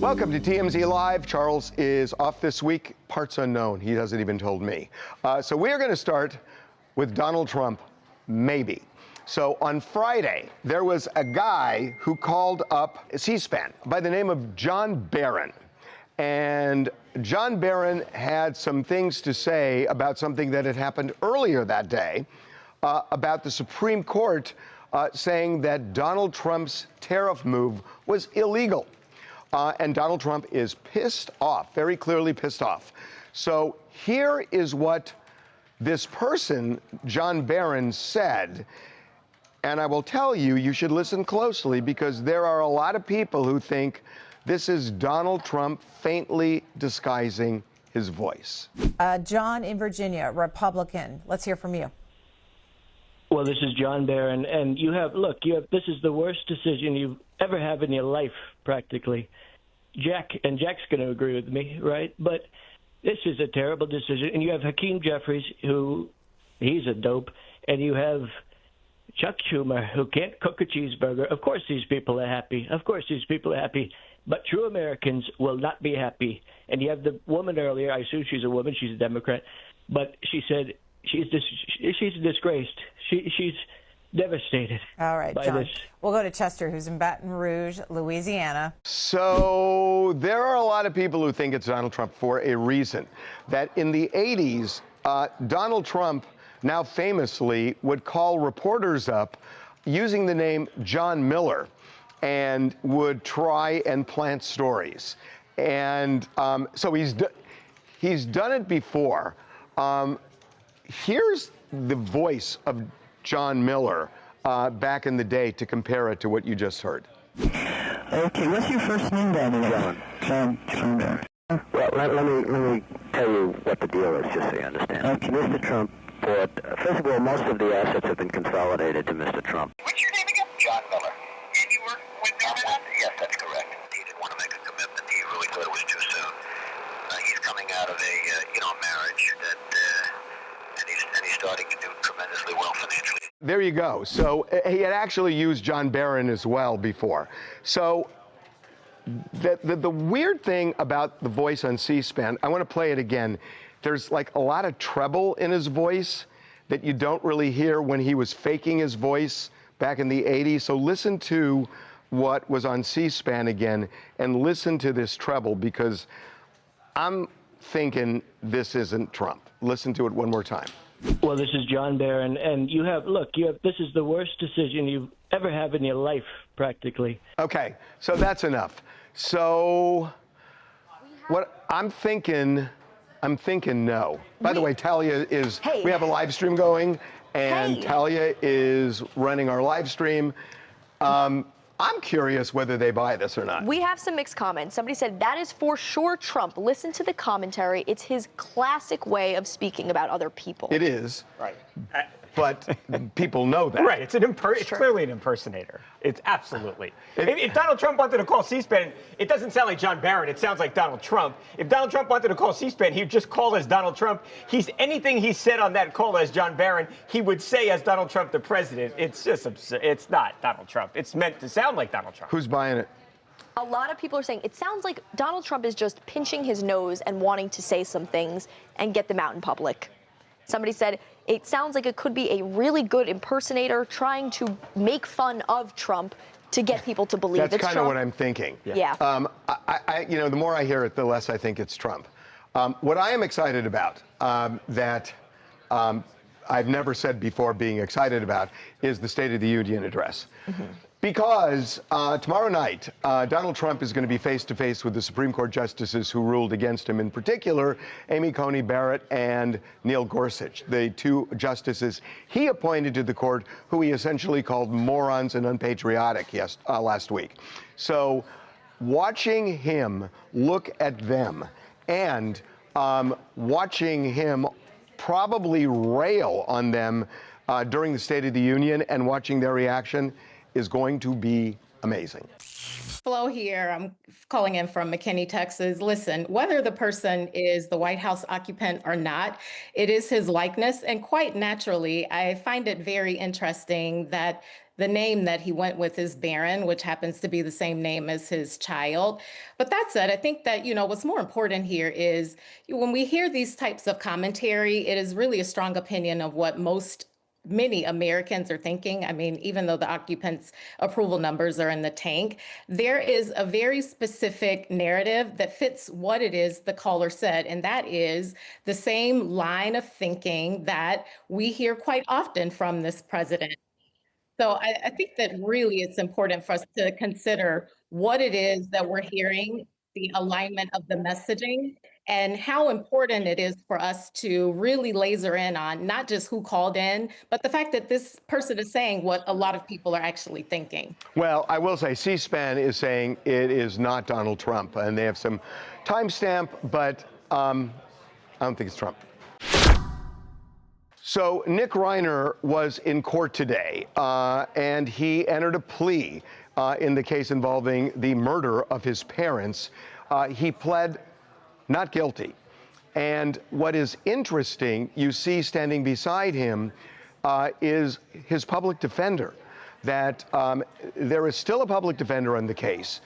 Welcome to TMZ Live. Charles is off this week. Parts unknown. He hasn't even told me. So we are going to start with Donald Trump, maybe. So on Friday, there was a guy who called up C-SPAN by the name of John Barron. And John Barron had some things to say about something that had happened earlier that day about the Supreme Court saying that Donald Trump's tariff move was illegal. And Donald Trump is pissed off, very clearly pissed off. So here is what this person, John Barron, said. And I will tell you, you should listen closely because there are a lot of people who think this is Donald Trump faintly disguising his voice. John in Virginia, Republican. Let's hear from you. Well, this is John Barron, and this is the worst decision you ever have in your life, practically. Jack's going to agree with me, right? But this is a terrible decision. And you have Hakeem Jeffries, he's a dope, and you have Chuck Schumer, who can't cook a cheeseburger. Of course these people are happy. But true Americans will not be happy. And you have the woman earlier, I assume she's a woman, she's a Democrat, but she said she's disgraced. She's devastated. All right, by John. this. We'll go to Chester, who's in Baton Rouge, Louisiana. So there are a lot of people who think it's Donald Trump for a reason. That in the 80s, Donald Trump, now famously, would call reporters up using the name John Miller and would try and plant stories. And so he's done it before. Here's the voice of John Miller back in the day to compare it to what you just heard. Okay, what's your first name, John? John Barron. Well, let me tell you what the deal is, just so you understand. Okay. Mr. Trump bought, first of all, most of the assets have been consolidated to Mr. Trump. What's your name again? John Miller. And you work with Gavin? Yes, that's correct. He didn't want to make a commitment. He really thought it was too soon. He's coming out of a marriage and he's starting to do tremendously well financially. There you go. So he had actually used John Barron as well before. So the weird thing about the voice on C-SPAN, I want to play it again. There's like a lot of treble in his voice that you don't really hear when he was faking his voice back in the 80s. So listen to what was on C-SPAN again and listen to this treble because I'm thinking this isn't Trump. Listen to it one more time. Well, this is John Barron, and this is the worst decision you ever have in your life, practically. Okay, so that's enough. So what I'm thinking no. By the way, Talia is, we have a live stream going, and Talia is running our live stream. I'm curious whether they buy this or not. We have some mixed comments. Somebody said, that is for sure Trump. Listen to the commentary. It's his classic way of speaking about other people. It is. Right. But people know that. Right. It's clearly an impersonator. It's absolutely. If Donald Trump wanted to call C-SPAN, it doesn't sound like John Barron. It sounds like Donald Trump. If Donald Trump wanted to call C-SPAN, he'd just call as Donald Trump. Anything he said on that call as John Barron, he would say as Donald Trump, the president. It's just absurd. It's not Donald Trump. It's meant to sound like Donald Trump. Who's buying it? A lot of people are saying it sounds like Donald Trump is just pinching his nose and wanting to say some things and get them out in public. Somebody said, it sounds like it could be a really good impersonator trying to make fun of Trump to get people to believe it's Trump. That's kind of what I'm thinking. Yeah. The more I hear it, the less I think it's Trump. What I am excited about, that I've never said before being excited about, is the State of the Union address. Mm-hmm. Because tomorrow night, Donald Trump is going to be face-to-face with the Supreme Court justices who ruled against him, in particular, Amy Coney Barrett and Neil Gorsuch, the two justices he appointed to the court who he essentially called morons and unpatriotic last week. So watching him look at them and watching him probably rail on them during the State of the Union and watching their reaction is going to be amazing. Flo here. I'm calling in from McKinney, Texas. Listen, whether the person is the White House occupant or not, it is his likeness. And quite naturally, I find it very interesting that the name that he went with is Barron, which happens to be the same name as his child. But that said, I think that, what's more important here is when we hear these types of commentary, it is really a strong opinion of what many Americans are thinking. I mean, even though the occupants' approval numbers are in the tank, there is a very specific narrative that fits what it is the caller said, and that is the same line of thinking that we hear quite often from this president. So I think that really it's important for us to consider what it is that we're hearing, the alignment of the messaging, and how important it is for us to really laser in on not just who called in, but the fact that this person is saying what a lot of people are actually thinking. Well, I will say C-SPAN is saying it is not Donald Trump, and they have some timestamp, but I don't think it's Trump. So Nick Reiner was in court today, and he entered a plea in the case involving the murder of his parents. He pled not guilty. And what is interesting, you see standing beside him, is his public defender, that there is still a public defender on the case.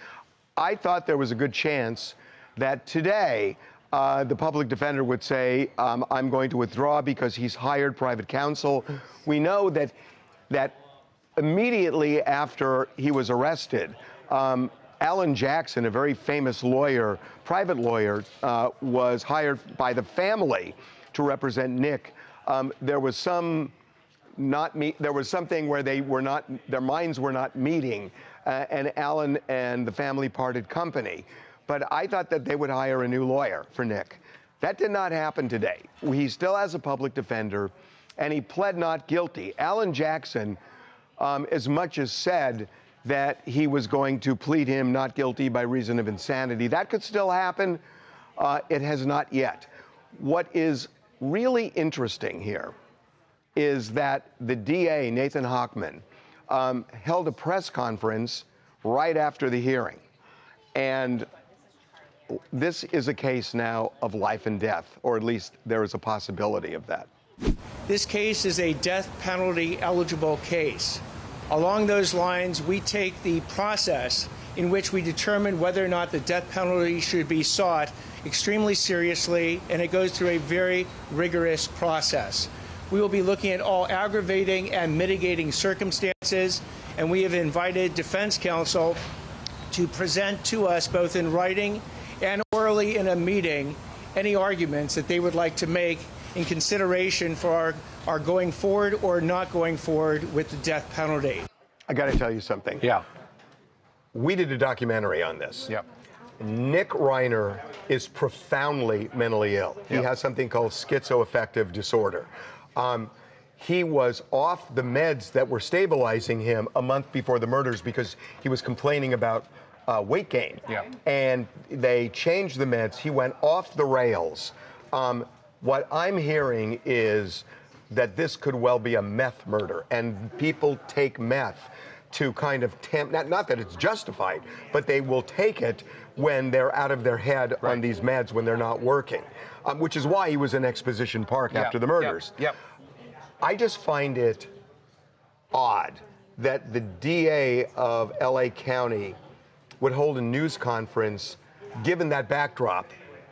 I thought there was a good chance that today the public defender would say, I'm going to withdraw because he's hired private counsel. We know that immediately after he was arrested, Alan Jackson, a very famous lawyer, private lawyer, was hired by the family to represent Nick. There was something where their minds were not meeting, and Alan and the family parted company. But I thought that they would hire a new lawyer for Nick. That did not happen today. He still has a public defender, and he pled not guilty. Alan Jackson, as much as said that he was going to plead him not guilty by reason of insanity. That could still happen. It has not yet. What is really interesting here is that the DA, Nathan Hochman, held a press conference right after the hearing. And this is a case now of life and death, or at least there is a possibility of that. This case is a death penalty eligible case. Along those lines, we take the process in which we determine whether or not the death penalty should be sought extremely seriously, and it goes through a very rigorous process. We will be looking at all aggravating and mitigating circumstances, and we have invited defense counsel to present to us both in writing and orally in a meeting any arguments that they would like to make in consideration for our going forward or not going forward with the death penalty. I got to tell you something. Yeah. We did a documentary on this. Yep. Nick Reiner is profoundly mentally ill. He has something called schizoaffective disorder. He was off the meds that were stabilizing him a month before the murders because he was complaining about weight gain. Yeah. And they changed the meds. He went off the rails. What I'm hearing is that this could well be a meth murder, and people take meth to kind of not that it's justified, but they will take it when they're out of their head on these meds when they're not working, which is why he was in Exposition Park after the murders. Yep. I just find it odd that the DA of LA County would hold a news conference given that backdrop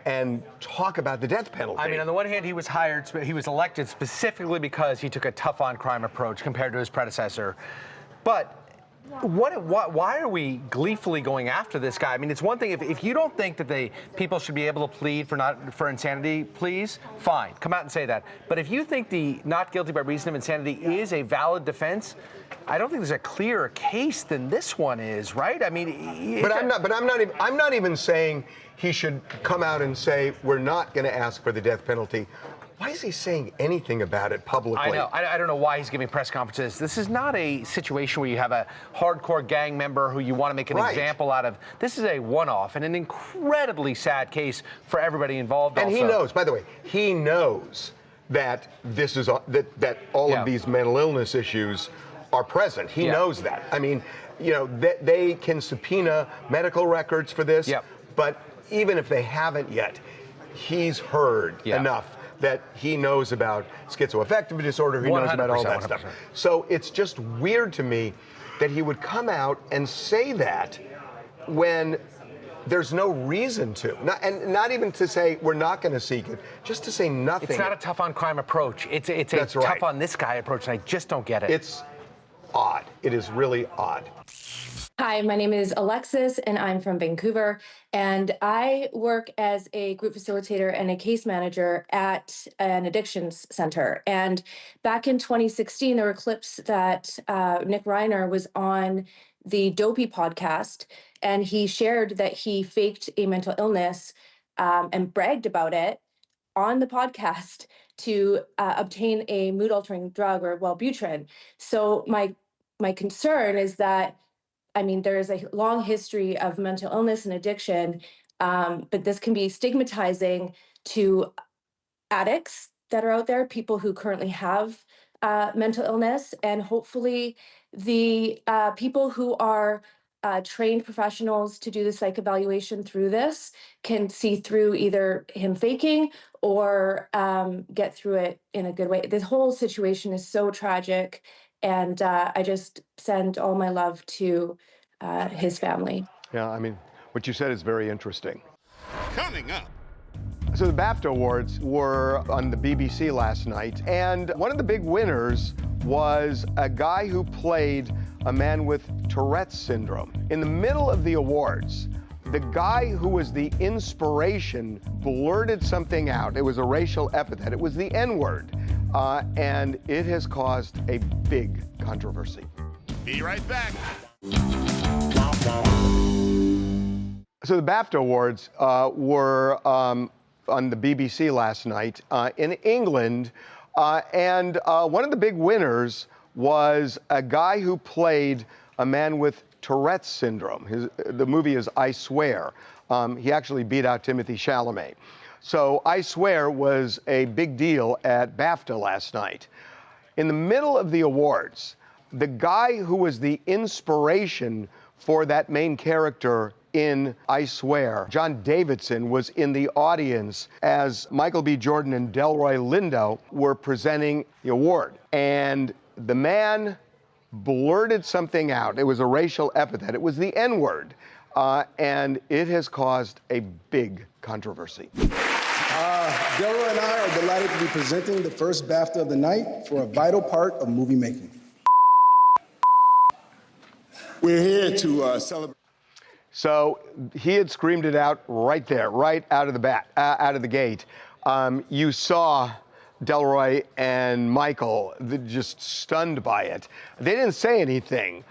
and talk about the death penalty. I mean, on the one hand, he was elected specifically because he took a tough on crime approach compared to his predecessor. But why are we gleefully going after this guy? I mean, it's one thing if you don't think that people should be able to plead for insanity pleas, fine, come out and say that. But if you think the not guilty by reason of insanity is a valid defense, I don't think there's a clearer case than this one is, right? I mean, I'm not even saying he should come out and say we're not going to ask for the death penalty. Why is he saying anything about it publicly? I know. I don't know why he's giving press conferences. This is not a situation where you have a hardcore gang member who you want to make an example out of. This is a one-off and an incredibly sad case for everybody involved. And he knows, by the way, he knows that this is that all of these mental illness issues are present. He knows that. I mean, you know, they can subpoena medical records for this, but even if they haven't yet, he's heard enough that he knows about schizoaffective disorder, he knows about all that 100%. Stuff. So it's just weird to me that he would come out and say that when there's no reason to. Not even to say we're not going to seek it, just to say nothing. It's not a tough on crime approach. It's a tough on this guy approach, and I just don't get it. It's odd. It is really odd. Hi, my name is Alexis, and I'm from Vancouver, and I work as a group facilitator and a case manager at an addictions center. And back in 2016, there were clips that Nick Reiner was on the Dopey podcast, and he shared that he faked a mental illness and bragged about it on the podcast to obtain a mood-altering drug, or Wellbutrin. So my concern is that, I mean, there is a long history of mental illness and addiction, but this can be stigmatizing to addicts that are out there, people who currently have mental illness, and hopefully the people who are trained professionals to do the psych evaluation through this can see through either him faking or get through it in a good way. This whole situation is so tragic, and I just send all my love to his family. Yeah, I mean, what you said is very interesting. Coming up. So the BAFTA Awards were on the BBC last night, and one of the big winners was a guy who played a man with Tourette syndrome. In the middle of the awards, the guy who was the inspiration blurted something out. It was a racial epithet. It was the N-word, and it has caused a big controversy. Be right back. So the BAFTA Awards were on the BBC last night in England, and one of the big winners was a guy who played a man with Tourette syndrome. The movie is I Swear. He actually beat out Timothée Chalamet. So I Swear was a big deal at BAFTA last night. In the middle of the awards, the guy who was the inspiration for that main character in I Swear, John Davidson, was in the audience as Michael B. Jordan and Delroy Lindo were presenting the award. And the man blurted something out. It was a racial epithet. It was the N-word. And it has caused a big controversy. Delroy and I are delighted to be presenting the first BAFTA of the night for a vital part of movie making. We're here to celebrate. So he had screamed it out right there, right out of the gate. You saw Delroy and Michael just stunned by it. They didn't say anything.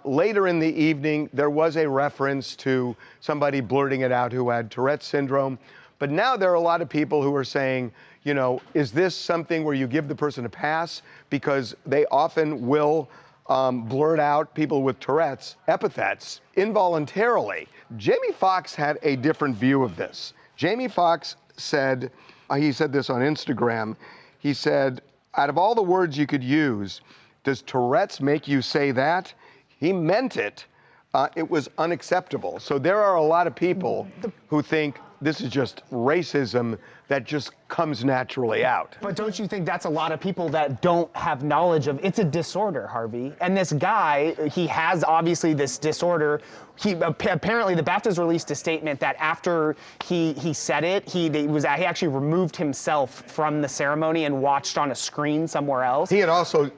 Later in the evening, there was a reference to somebody blurting it out who had Tourette syndrome. But now there are a lot of people who are saying, you know, is this something where you give the person a pass? Because they often will blurt out, people with Tourette's, epithets involuntarily. Jamie Foxx had a different view of this. Jamie Foxx said, he said this on Instagram, he said, out of all the words you could use, does Tourette's make you say that? He meant it. It was unacceptable. So there are a lot of people who think this is just racism that just comes naturally out. But don't you think that's a lot of people that don't have knowledge of, it's a disorder, Harvey. And this guy, he has obviously this disorder. He apparently, the BAFTAs released a statement that after he said it, he actually removed himself from the ceremony and watched on a screen somewhere else. He had also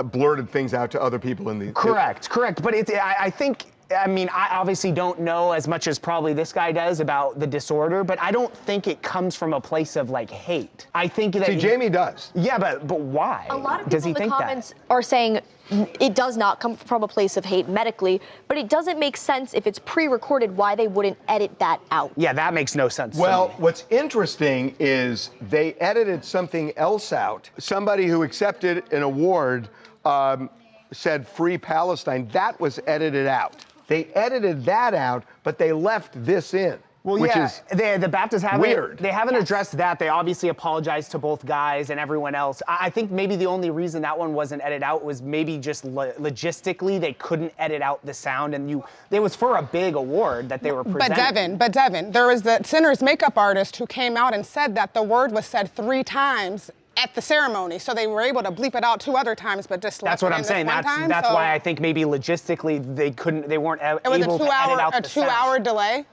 blurted things out to other people in the... Correct. But I think, I mean, I obviously don't know as much as probably this guy does about the disorder, but I don't think it comes from a place of like hate. I think that... See, Jamie does. Yeah, but why? A lot of does people he in the think comments are saying it does not come from a place of hate medically, but it doesn't make sense if it's pre-recorded why they wouldn't edit that out. Yeah, that makes no sense. Well, what's interesting is they edited something else out. Somebody who accepted an award said Free Palestine. That was edited out. They edited that out, but they left this in. Well, which yeah, is the BAFTAs haven't, weird. They haven't addressed that. They obviously apologized to both guys and everyone else. I think maybe the only reason that one wasn't edited out was maybe just logistically they couldn't edit out the sound, and it was for a big award that they were presenting. But Devin, there was the Sinner's makeup artist who came out and said that the word was said 3 times at the ceremony, so they were able to bleep it out 2 other times, but just that's what I'm saying. That's why I think maybe logistically they weren't able to edit out the sound. A 2-hour delay.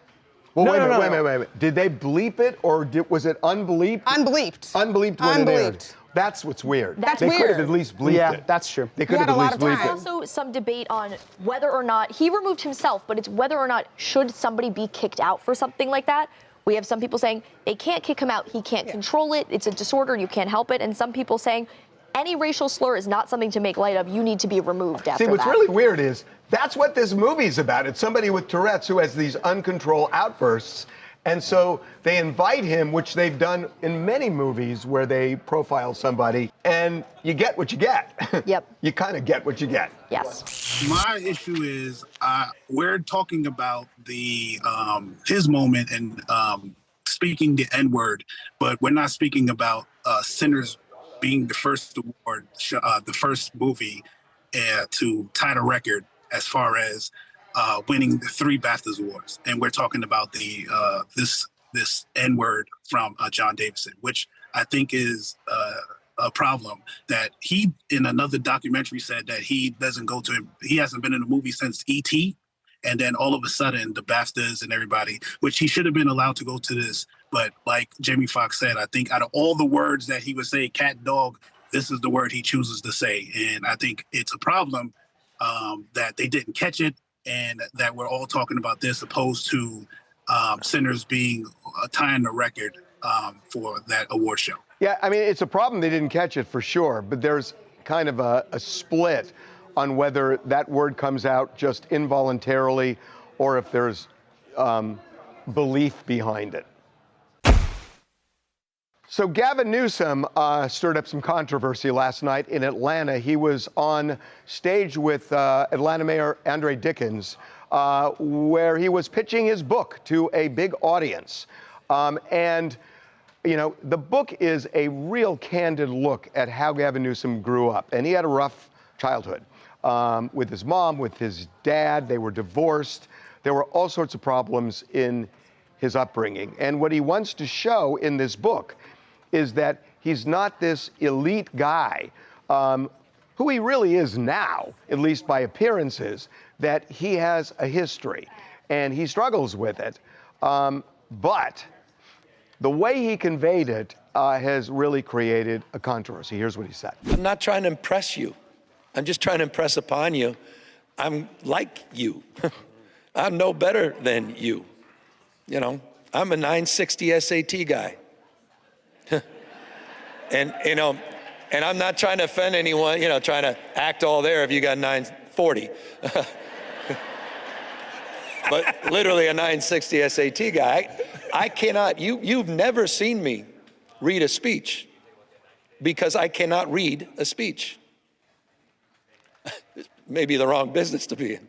Well, wait a minute. Did they bleep it, or was it unbleeped? Unbleeped. Unbleeped when it aired. That's what's weird. That's they weird. could have at least bleeped it. Yeah, that's true. They could have at least bleeped it. There's also some debate on whether or not he removed himself, but it's whether or not should somebody be kicked out for something like that. We have some people saying they can't kick him out, he can't control it, it's a disorder, you can't help it, and some people saying any racial slur is not something to make light of, you need to be removed after that. See, what's really weird is that's what this movie's about. It's somebody with Tourette's who has these uncontrolled outbursts. And so they invite him, which they've done in many movies where they profile somebody, and you get what you get. Yep. You kind of get what you get. Yes. My issue is we're talking about his moment and speaking the N-word, but we're not speaking about Sinners being the first award, the first movie to tie the record as far as winning the 3 BAFTA Awards, and we're talking about this N-word from John Davidson, which I think is a problem. That he, in another documentary, said that he hasn't been in a movie since E.T., and then all of a sudden the BAFTAs and everybody, which he should have been allowed to go to this, but like Jamie Foxx said, I think out of all the words that he would say, cat, dog, this is the word he chooses to say, and I think it's a problem that they didn't catch it, and that we're all talking about this opposed to Sinners being tying the record for that award show. Yeah, I mean, it's a problem they didn't catch it for sure, but there's kind of a split on whether that word comes out just involuntarily or if there's belief behind it. So Gavin Newsom stirred up some controversy last night in Atlanta. He was on stage with Atlanta Mayor Andre Dickens, where he was pitching his book to a big audience. And, you know, the book is a real candid look at how Gavin Newsom grew up. And he had a rough childhood with his mom, with his dad. They were divorced. There were all sorts of problems in his upbringing. And what he wants to show in this book is that he's not this elite guy, who he really is now, at least by appearances, that he has a history and he struggles with it. But the way he conveyed it has really created a controversy. Here's what he said. I'm not trying to impress you. I'm just trying to impress upon you. I'm like you. I'm no better than you. You know, I'm a 960 SAT guy. And, you know, and I'm not trying to offend anyone, you know, trying to act all there if you got 940. But literally a 960 SAT guy. I cannot, you've never seen me read a speech because I cannot read a speech. Maybe the wrong business to be in.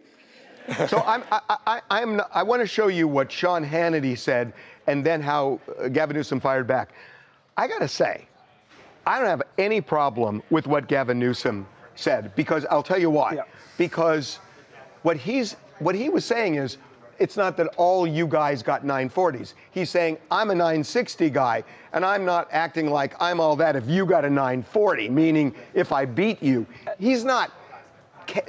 So I want to show you what Sean Hannity said and then how Gavin Newsom fired back. I got to say, I don't have any problem with what Gavin Newsom said, because I'll tell you why. Yeah. Because what he was saying is, it's not that all you guys got 940s. He's saying, I'm a 960 guy, and I'm not acting like I'm all that if you got a 940, meaning if I beat you. He's not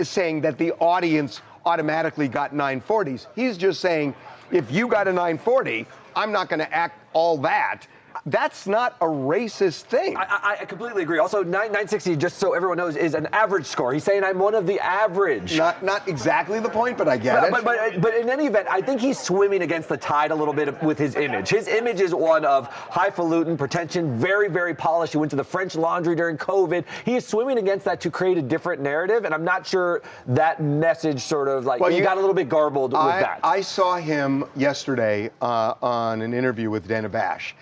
saying that the audience automatically got 940s. He's just saying, if you got a 940, I'm not going to act all that. That's not a racist thing. I completely agree. Also, 960, just so everyone knows, is an average score. He's saying I'm one of the average. Not exactly the point, but I get it. But in any event, I think he's swimming against the tide a little bit with his image. His image is one of highfalutin, pretension, very, very polished. He went to the French Laundry during COVID. He is swimming against that to create a different narrative, and I'm not sure that message sort of like, he got a little bit garbled with that. I saw him yesterday on an interview with Dana Bash.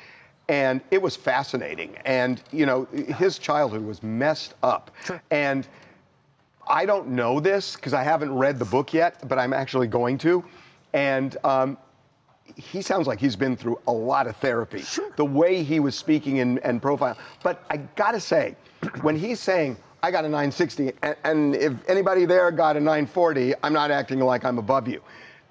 And it was fascinating. And, you know, his childhood was messed up. Sure. And I don't know this because I haven't read the book yet, but I'm actually going to. And he sounds like he's been through a lot of therapy. Sure. The way he was speaking and profile. But I gotta say, when he's saying, I got a 960, and if anybody there got a 940, I'm not acting like I'm above you.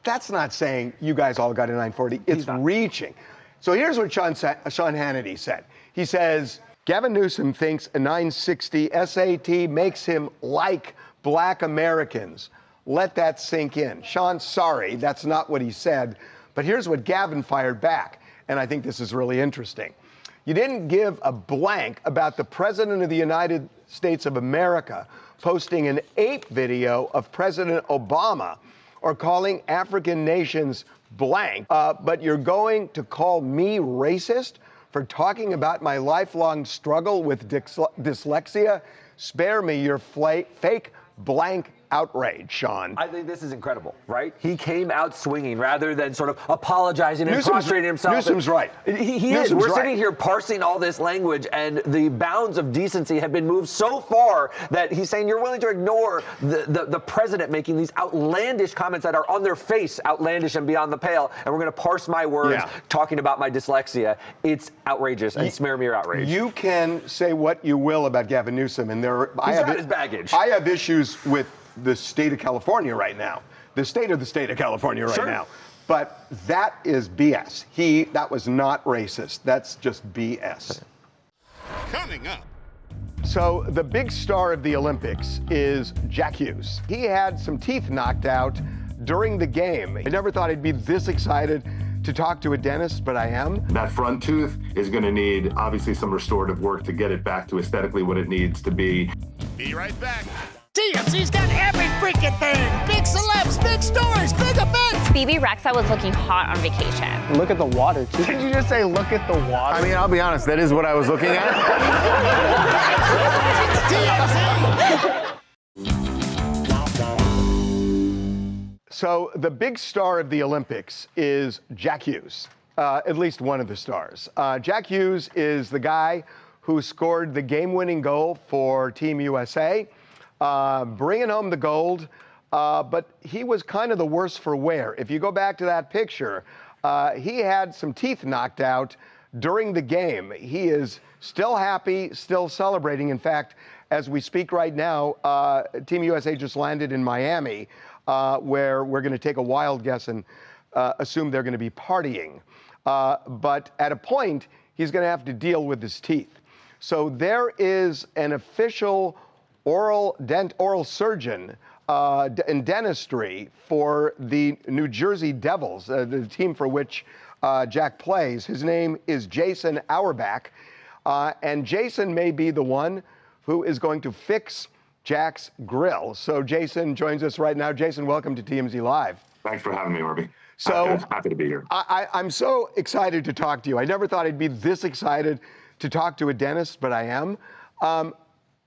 That's not saying you guys all got a 940. It's reaching. So here's what Sean Hannity said. He says, Gavin Newsom thinks a 960 SAT makes him like black Americans. Let that sink in. Sean, sorry, that's not what he said. But here's what Gavin fired back, and I think this is really interesting. You didn't give a blank about the President of the United States of America posting an ape video of President Obama or calling African nations blank, but you're going to call me racist for talking about my lifelong struggle with dyslexia? Spare me your fake blank outrage, Sean. I think this is incredible, right? He came out swinging rather than sort of apologizing and prostrating himself. Newsom's right. He is. We're sitting here parsing all this language, and the bounds of decency have been moved so far that he's saying you're willing to ignore the president making these outlandish comments that are on their face, outlandish and beyond the pale, and we're going to parse my words talking about my dyslexia. It's outrageous, and smear me your outrage. You can say what you will about Gavin Newsom, and he's got his baggage. I have issues with the state of California right now, the state of California right now. But that is BS. That was not racist. That's just BS. Coming up. So the big star of the Olympics is Jack Hughes. He had some teeth knocked out during the game. I never thought I'd be this excited to talk to a dentist, but I am. That front tooth is going to need, obviously, some restorative work to get it back to aesthetically what it needs to be. Be right back. TMZ's got every freaking thing. Big celebs, big stories, big events. Phoebe Rexa was looking hot on vacation. Look at the water, too. Did you just say, look at the water? I mean, I'll be honest, that is what I was looking at. So the big star of the Olympics is Jack Hughes, at least one of the stars. Jack Hughes is the guy who scored the game-winning goal for Team USA, bringing home the gold, but he was kind of the worse for wear. If you go back to that picture, he had some teeth knocked out during the game. He is still happy, still celebrating. In fact, as we speak right now, Team USA just landed in Miami, where we're going to take a wild guess and assume they're going to be partying. But at a point, he's going to have to deal with his teeth. So there is an official oral surgeon in dentistry for the New Jersey Devils, the team for which Jack plays. His name is Jason Auerbach, and Jason may be the one who is going to fix Jack's grill. So Jason joins us right now. Jason, welcome to TMZ Live. Thanks for having me, Orby. So happy to be here. I'm so excited to talk to you. I never thought I'd be this excited to talk to a dentist, but I am.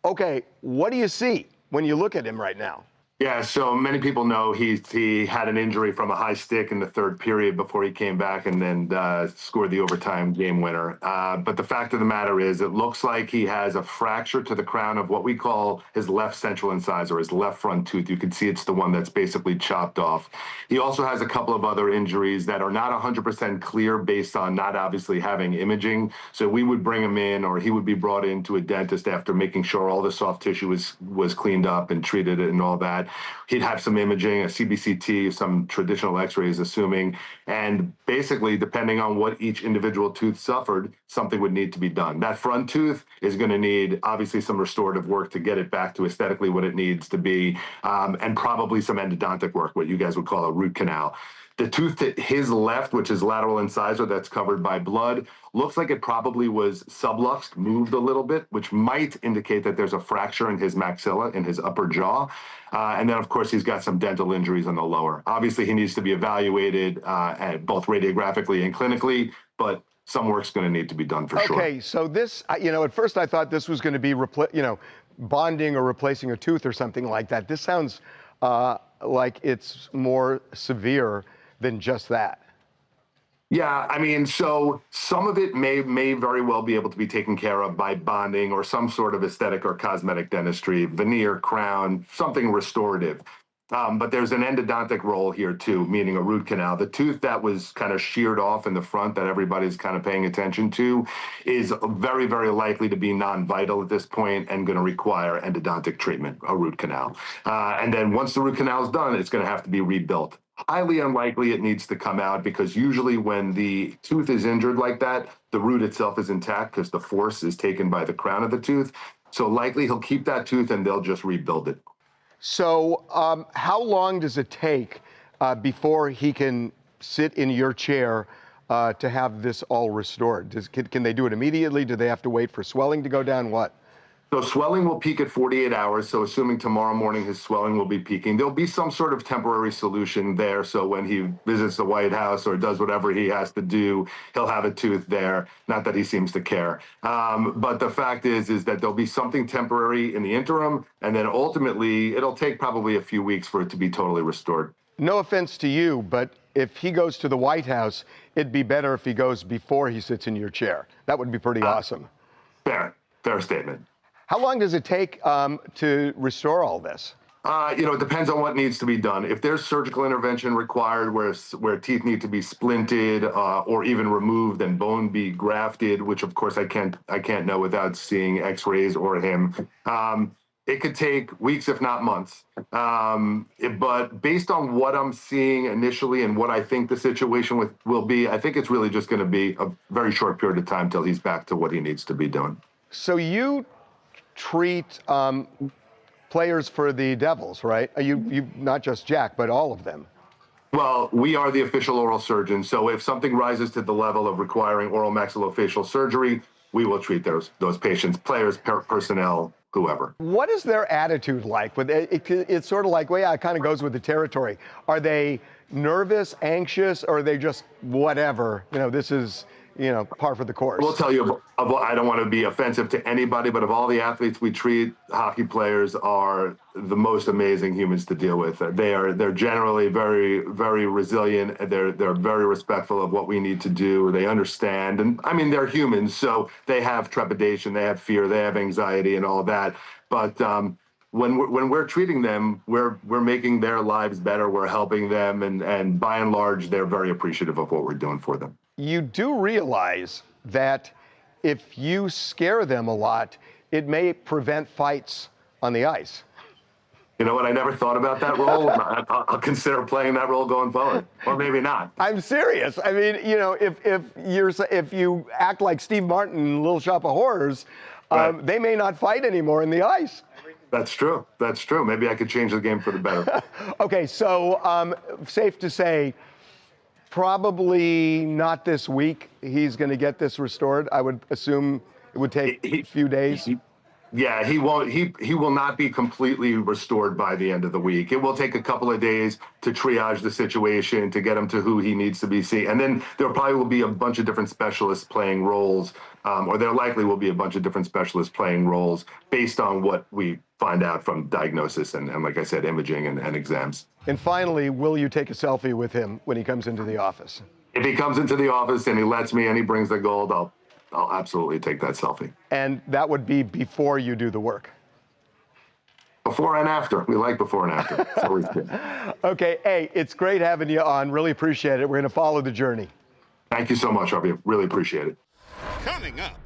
Okay, what do you see when you look at him right now? Yeah, so many people know he had an injury from a high stick in the third period before he came back and then scored the overtime game winner. But the fact of the matter is, it looks like he has a fracture to the crown of what we call his left central incisor, his left front tooth. You can see it's the one that's basically chopped off. He also has a couple of other injuries that are not 100% clear based on not obviously having imaging. So we would bring him in, or he would be brought into a dentist after making sure all the soft tissue was cleaned up and treated and all that. He'd have some imaging, a CBCT, some traditional x-rays, assuming, and basically, depending on what each individual tooth suffered, something would need to be done. That front tooth is going to need, obviously, some restorative work to get it back to aesthetically what it needs to be, and probably some endodontic work, what you guys would call a root canal. The tooth to his left, which is lateral incisor that's covered by blood, looks like it probably was subluxed, moved a little bit, which might indicate that there's a fracture in his maxilla, in his upper jaw. And then, of course, he's got some dental injuries on the lower. Obviously, he needs to be evaluated both radiographically and clinically, but some work's going to need to be done for sure. Okay, so this, at first I thought this was going to be, bonding or replacing a tooth or something like that. This sounds like it's more severe than just that. Yeah, I mean, so some of it may very well be able to be taken care of by bonding or some sort of aesthetic or cosmetic dentistry, veneer, crown, something restorative. But there's an endodontic roll here too, meaning a root canal. The tooth that was kind of sheared off in the front that everybody's kind of paying attention to is very, very likely to be non-vital at this point and going to require endodontic treatment, a root canal. And then once the root canal is done, it's going to have to be rebuilt. Highly unlikely it needs to come out because usually when the tooth is injured like that, the root itself is intact because the force is taken by the crown of the tooth. So likely he'll keep that tooth and they'll just rebuild it. So how long does it take before he can sit in your chair to have this all restored? Can they do it immediately? Do they have to wait for swelling to go down? What? So swelling will peak at 48 hours. So assuming tomorrow morning his swelling will be peaking, there'll be some sort of temporary solution there. So when he visits the White House or does whatever he has to do, he'll have a tooth there. Not that he seems to care. But the fact is that there'll be something temporary in the interim. And then ultimately, it'll take probably a few weeks for it to be totally restored. No offense to you, but if he goes to the White House, it'd be better if he goes before he sits in your chair. That would be pretty awesome. Fair statement. How long does it take to restore all this? It depends on what needs to be done. If there's surgical intervention required where teeth need to be splinted or even removed and bone be grafted, which of course I can't know without seeing x-rays or him, it could take weeks, if not months. But based on what I'm seeing initially and what I think the situation will be, I think it's really just going to be a very short period of time till he's back to what he needs to be doing. So you treat players for the Devils, right? You not just Jack, but all of them. Well, we are the official oral surgeon, so if something rises to the level of requiring oral maxillofacial surgery, we will treat those patients, players, personnel, whoever. What is their attitude like? It's sort of like, well, yeah, it kind of goes with the territory. Are they nervous, anxious, or are they just whatever? This is par for the course. We'll tell you, I don't want to be offensive to anybody, but of all the athletes we treat, hockey players are the most amazing humans to deal with. They're generally very, very resilient. They're very respectful of what we need to do. They understand, and I mean, they're humans, so they have trepidation, they have fear, they have anxiety, and all that. But when we're treating them, we're making their lives better. We're helping them, and by and large, they're very appreciative of what we're doing for them. You do realize that if you scare them a lot, it may prevent fights on the ice. You know what? I never thought about that role. I'll consider playing that role going forward, or maybe not. I'm serious. I mean, if you act like Steve Martin in Little Shop of Horrors, right, they may not fight anymore in the ice. That's true. That's true. Maybe I could change the game for the better. Okay, so safe to say, probably not this week he's going to get this restored. I would assume it would take a few days. Yeah, he won't. He will not be completely restored by the end of the week. It will take a couple of days to triage the situation, to get him to who he needs to be seen. And then there probably will be a bunch of different specialists playing roles, or there likely will be a bunch of different specialists playing roles based on what we find out from diagnosis and like I said, imaging and exams. And finally, will you take a selfie with him when he comes into the office? If he comes into the office and he lets me and he brings the gold, I'll absolutely take that selfie. And that would be before you do the work? Before and after. We like before and after. It's always good. Okay, hey, it's great having you on. Really appreciate it. We're going to follow the journey. Thank you so much, Harvey. Really appreciate it. Coming up.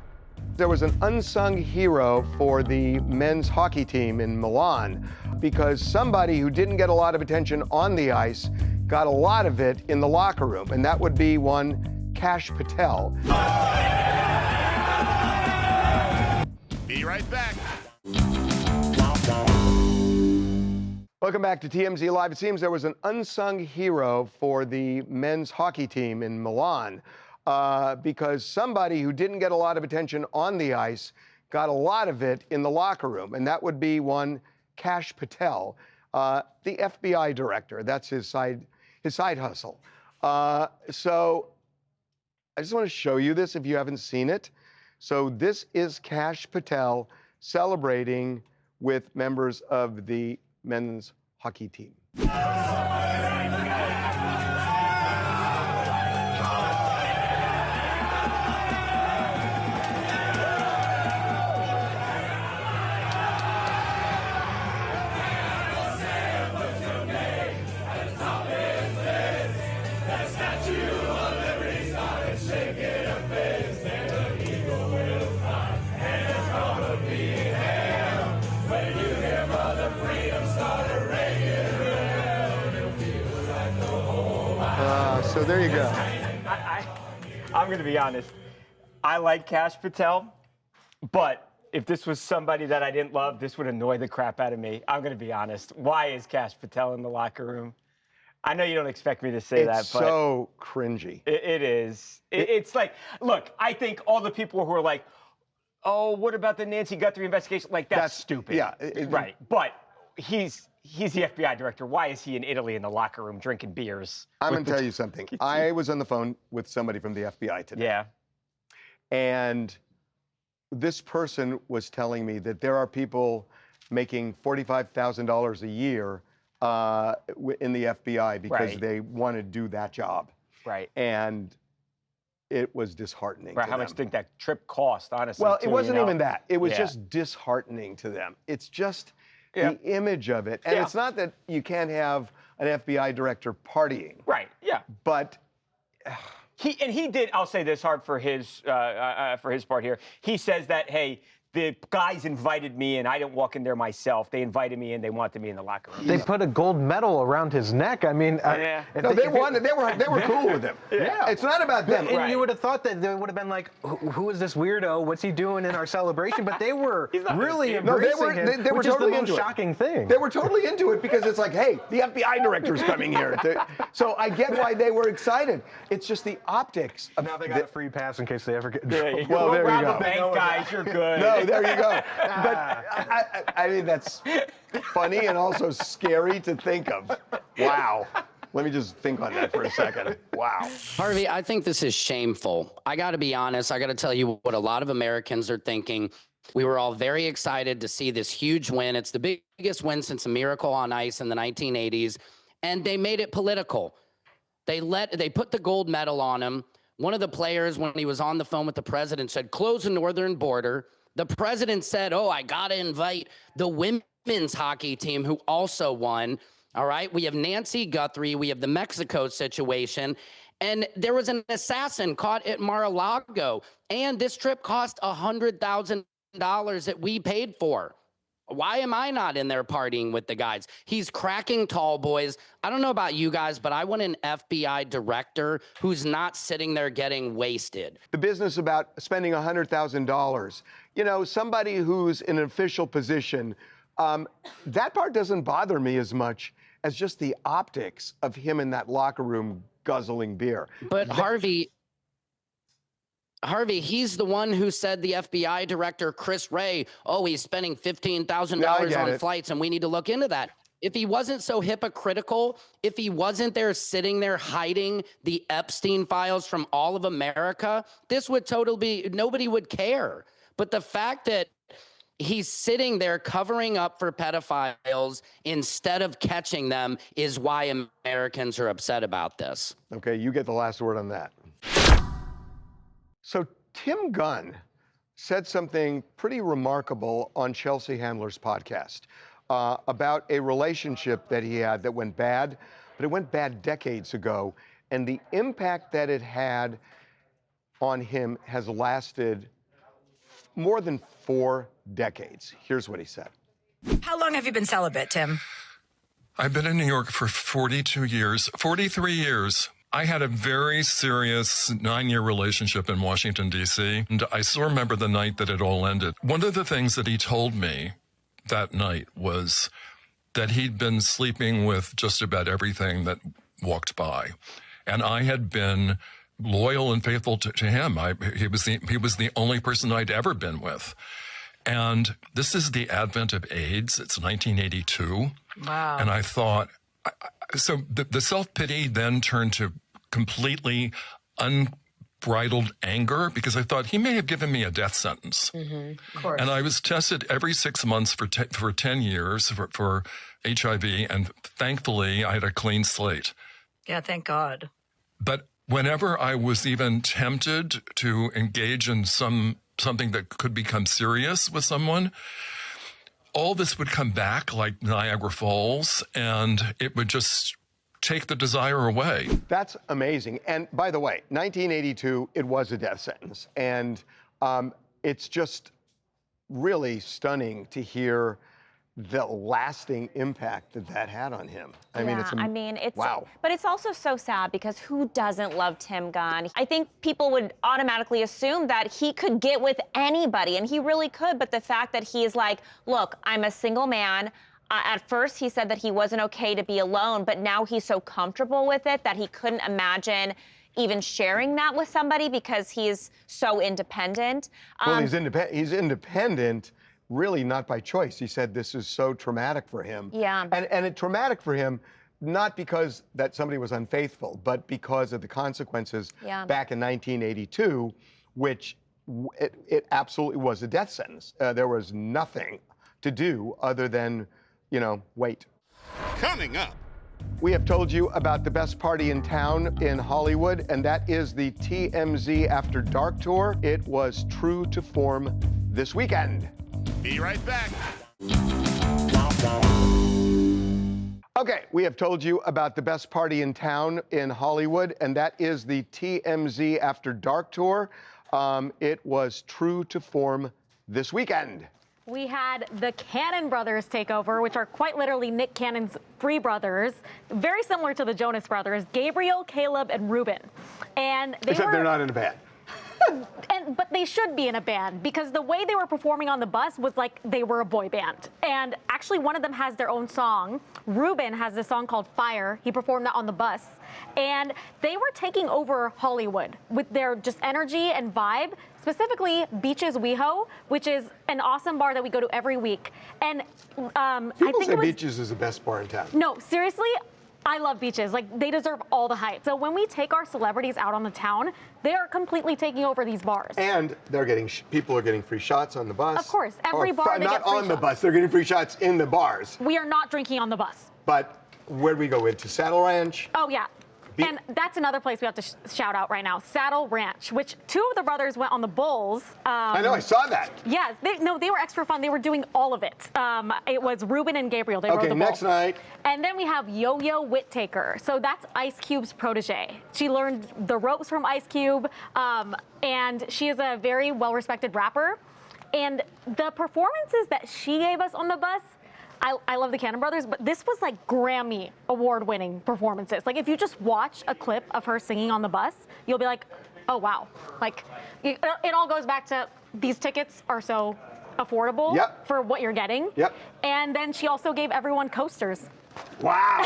There was an unsung hero for the men's hockey team in Milan because somebody who didn't get a lot of attention on the ice got a lot of it in the locker room, and that would be one Kash Patel. Be right back. Welcome back to TMZ Live. It seems there was an unsung hero for the men's hockey team in Milan because somebody who didn't get a lot of attention on the ice got a lot of it in the locker room, and that would be one Kash Patel, the FBI director. That's his side hustle. So I just want to show you this if you haven't seen it. So this is Kash Patel celebrating with members of the men's hockey team. So there you go. I'm going to be honest. I like Kash Patel, but if this was somebody that I didn't love, this would annoy the crap out of me. I'm going to be honest. Why is Kash Patel in the locker room? I know you don't expect me to say that, It's but so cringy. it is. It's like, look, I think all the people who are like, oh, what about the Nancy Guthrie investigation? Like, that's stupid. Yeah. Right. But he's the FBI director. Why is he in Italy in the locker room drinking beers? I'm going to tell you something. I was on the phone with somebody from the FBI today. Yeah. And this person was telling me that there are people making $45,000 a year in the FBI because they want to do that job. Right. And it was disheartening Right. to How them. much do you think that trip cost, honestly? Well, too, it wasn't you know? even that. It was just disheartening to them. It's just the image of it. And it's not that you can't have an FBI director partying. Right, yeah. But he did, I'll say this hard for his part here. He says that, hey, the guys invited me in. I didn't walk in there myself. They invited me in. They wanted me in the locker room. They put a gold medal around his neck. I mean, no, they wanted. They were cool with him. Yeah, it's not about them. And you would have thought that they would have been like, "Who is this weirdo? What's he doing in our celebration?" But they were really embracing him, they were which totally is the into most it. shocking thing. They were totally into it because it's like, hey, the FBI director's coming here. So I get why they were excited. It's just the optics. Now they got a free pass in case they ever get in Well, trouble. there you go. Bank guys, you're good. No, there you go. But I mean, that's funny and also scary to think of. Wow. Let me just think on that for a second. Wow. Harvey, I think this is shameful. I got to be honest. I got to tell you what a lot of Americans are thinking. We were all very excited to see this huge win. It's the biggest win since a Miracle on Ice in the 1980s. And they made it political. They put the gold medal on him. One of the players, when he was on the phone with the president, said, close the northern border. The president said, oh, I got to invite the women's hockey team who also won. All right. We have Nancy Guthrie. We have the Mexico situation. And there was an assassin caught at Mar-a-Lago. And this trip cost $100,000 that we paid for. Why am I not in there partying with the guys? He's cracking tall boys. I don't know about you guys, but I want an FBI director who's not sitting there getting wasted. The business about spending $100,000, you know, somebody who's in an official position, that part doesn't bother me as much as just the optics of him in that locker room guzzling beer. But Harvey, he's the one who said the FBI director, Chris Wray, oh, he's spending $15,000 on flights and we need to look into that. If he wasn't so hypocritical, if he wasn't there sitting there hiding the Epstein files from all of America, this would totally be, nobody would care. But the fact that he's sitting there covering up for pedophiles instead of catching them is why Americans are upset about this. Okay, you get the last word on that. So Tim Gunn said something pretty remarkable on Chelsea Handler's podcast about a relationship that he had that went bad, but it went bad decades ago, and the impact that it had on him has lasted more than 4 decades. Here's what he said. How long have you been celibate, Tim? I've been in New York for 42 years, 43 years. I had a very serious 9-year relationship in Washington, D.C., and I still remember the night that it all ended. One of the things that he told me that night was that he'd been sleeping with just about everything that walked by, and I had been loyal and faithful to him. He was the only person I'd ever been with. And this is the advent of AIDS. It's 1982. Wow. And I thought, so the self-pity then turned to completely unbridled anger because I thought he may have given me a death sentence. Mm-hmm. Of course. And I was tested every 6 months for 10 years for HIV. And thankfully, I had a clean slate. Yeah, thank God. But whenever I was even tempted to engage in something that could become serious with someone, all this would come back like Niagara Falls, and it would just take the desire away. That's amazing. And by the way, 1982, it was a death sentence. And it's just really stunning to hear the lasting impact that that had on him. I mean, it's wow. But it's also so sad because who doesn't love Tim Gunn? I think people would automatically assume that he could get with anybody, and he really could. But the fact that he is like, look, I'm a single man. At first, he said that he wasn't okay to be alone, but now he's so comfortable with it that he couldn't imagine even sharing that with somebody because he's so independent. Well, he's independent. Really not by choice. He said this is so traumatic for him. Yeah. And it's traumatic for him, not because that somebody was unfaithful, but because of the consequences back in 1982, which it absolutely was a death sentence. There was nothing to do other than, wait. Coming up. We have told you about the best party in town in Hollywood, and that is the TMZ After Dark Tour. It was true to form this weekend. Be right back. Okay, we have told you about the best party in town in Hollywood, and that is the TMZ After Dark Tour. It was true to form this weekend. We had the Cannon brothers take over, which are quite literally Nick Cannon's three brothers, very similar to the Jonas brothers, Gabriel, Caleb, and Ruben. And Except they're not in a band. But they should be in a band because the way they were performing on the bus was like they were a boy band. And actually one of them has their own song. Ruben has this song called Fire. He performed that on the bus. And they were taking over Hollywood with their just energy and vibe, specifically Beaches WeHo, which is an awesome bar that we go to every week. And I think say Beaches is the best bar in town. No, seriously, I love Beaches. Like, they deserve all the hype. So when we take our celebrities out on the town, they are completely taking over these bars. And they're getting people are getting free shots on the bus. Of course, every bar they not get free on the shots. bus. They're getting free shots in the bars. We are not drinking on the bus. But where do we go into Saddle Ranch? Oh yeah. And that's another place we have to shout out right now, Saddle Ranch, which two of the brothers went on the Bulls. I know, I saw that. Yeah, they were extra fun. They were doing all of it. It was Ruben and Gabriel. They rode the next bull. night. And then we have Yo-Yo Whittaker. So that's Ice Cube's protege. She learned the ropes from Ice Cube, and she is a very well-respected rapper. And the performances that she gave us on the bus, I love the Cannon brothers, but this was like Grammy award-winning performances. Like if you just watch a clip of her singing on the bus, you'll be like, oh wow. Like it all goes back to these tickets are so affordable for what you're getting. Yep. And then she also gave everyone coasters. Wow.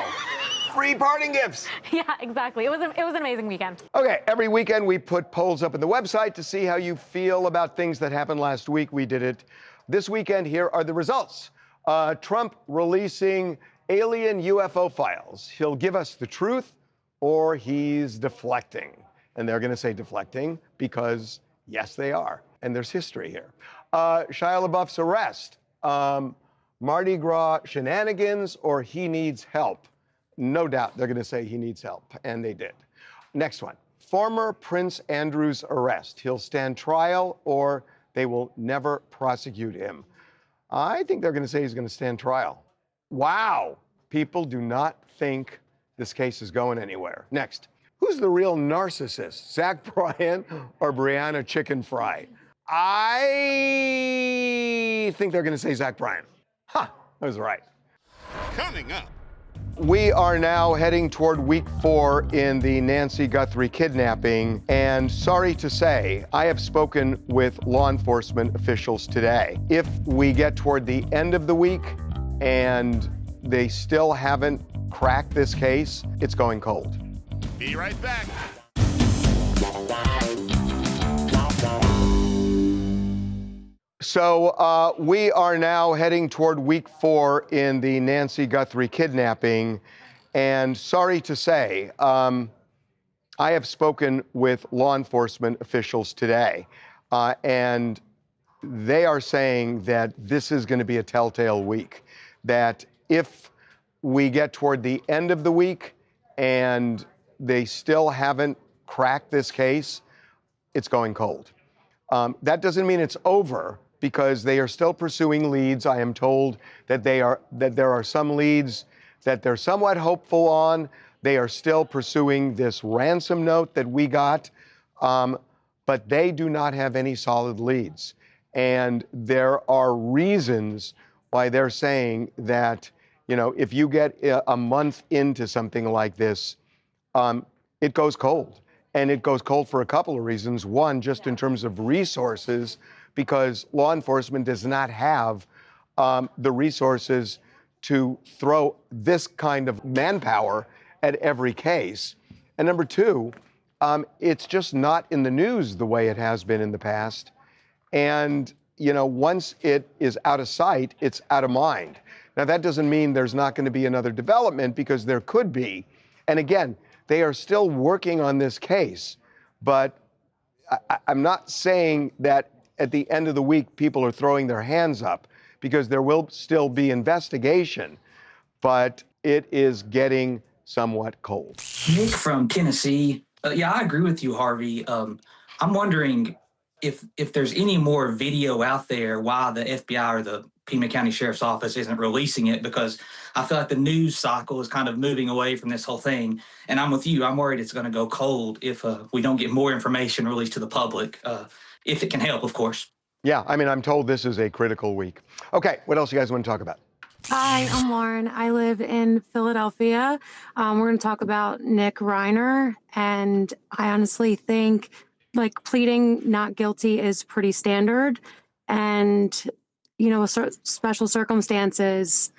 Free parting gifts. Yeah, exactly. It was an amazing weekend. Okay, every weekend we put polls up on the website to see how you feel about things that happened last week. We did it this weekend. Here are the results. Trump releasing alien UFO files. He'll give us the truth or he's deflecting. And they're going to say deflecting because, yes, they are. And there's history here. Shia LaBeouf's arrest. Mardi Gras shenanigans or he needs help. No doubt they're going to say he needs help. And they did. Next one. Former Prince Andrew's arrest. He'll stand trial or they will never prosecute him. I think they're going to say he's going to stand trial. Wow. People do not think this case is going anywhere. Next. Who's the real narcissist, Zach Bryan or Brianna Chicken Fry? I think they're going to say Zach Bryan. Huh, I was right. Coming up. We are now heading toward week 4 in the Nancy Guthrie kidnapping, and sorry to say, I have spoken with law enforcement officials today. If we get toward the end of the week and they still haven't cracked this case, it's going cold. Be right back. So we are now heading toward week 4 in the Nancy Guthrie kidnapping. And sorry to say, I have spoken with law enforcement officials today. And they are saying that this is going to be a telltale week. That if we get toward the end of the week and they still haven't cracked this case, it's going cold. That doesn't mean it's over, because they are still pursuing leads. I am told that there are some leads that they're somewhat hopeful on. They are still pursuing this ransom note that we got, but they do not have any solid leads. And there are reasons why they're saying that, you know, if you get a month into something like this, it goes cold. And it goes cold for a couple of reasons. One, just in terms of resources, because law enforcement does not have the resources to throw this kind of manpower at every case. And number two, it's just not in the news the way it has been in the past. And, you know, once it is out of sight, it's out of mind. Now, that doesn't mean there's not going to be another development, because there could be. And again, they are still working on this case. But I'm not saying that at the end of the week, people are throwing their hands up, because there will still be investigation. But it is getting somewhat cold. Nick from Tennessee. Yeah, I agree with you, Harvey. I'm wondering if there's any more video out there why the FBI or the Pima County Sheriff's Office isn't releasing it, because I feel like the news cycle is kind of moving away from this whole thing. And I'm with you. I'm worried it's going to go cold if we don't get more information released to the public, if it can help, of course. Yeah, I mean, I'm told this is a critical week. Okay, what else you guys want to talk about? Hi, I'm Lauren. I live in Philadelphia. We're going to talk about Nick Reiner. And I honestly think, like, pleading not guilty is pretty standard. And, you know, special circumstances,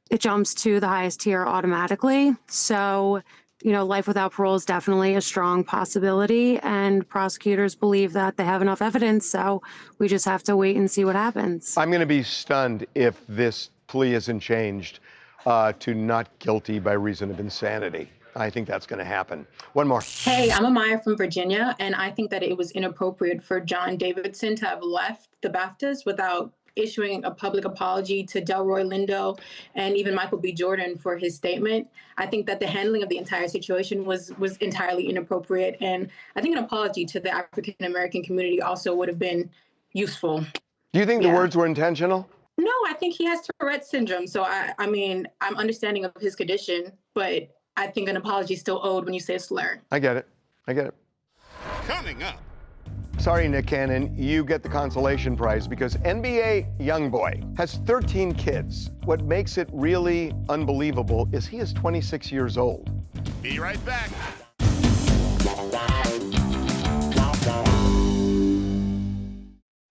it jumps to the highest tier automatically. So, you know, life without parole is definitely a strong possibility. And prosecutors believe that they have enough evidence. So we just have to wait and see what happens. I'm going to be stunned if this plea isn't changed to not guilty by reason of insanity. I think that's going to happen. One more. Hey, I'm Amaya from Virginia, and I think that it was inappropriate for John Davidson to have left the BAFTAs without issuing a public apology to Delroy Lindo and even Michael B. Jordan for his statement. I think that the handling of the entire situation was entirely inappropriate, and I think an apology to the African American community also would have been useful. Do you think the words were intentional? No, I think he has Tourette syndrome. So, I mean, I'm understanding of his condition, but I think an apology is still owed when you say a slur. I get it. I get it. Coming up. Sorry, Nick Cannon, you get the consolation prize because NBA YoungBoy has 13 kids. What makes it really unbelievable is he is 26 years old. Be right back.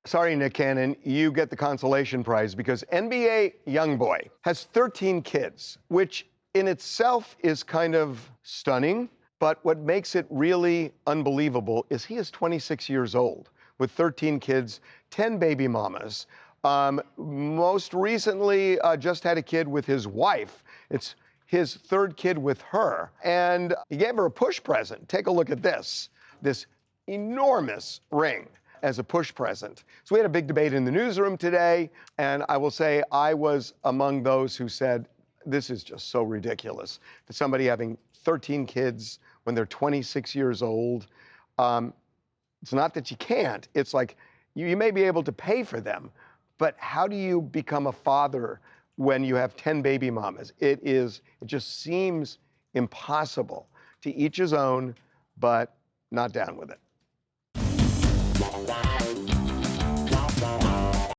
Sorry, Nick Cannon, you get the consolation prize because NBA YoungBoy has 13 kids, which in itself is kind of stunning. But what makes it really unbelievable is he is 26 years old with 13 kids, 10 baby mamas. Most recently, just had a kid with his wife. It's his third kid with her. And he gave her a push present. Take a look at this enormous ring as a push present. So we had a big debate in the newsroom today, and I will say I was among those who said, this is just so ridiculous. That somebody having 13 kids when they're 26 years old, it's not that you can't, it's like you may be able to pay for them, but how do you become a father when you have 10 baby mamas? It just seems impossible. To each his own, but not down with it.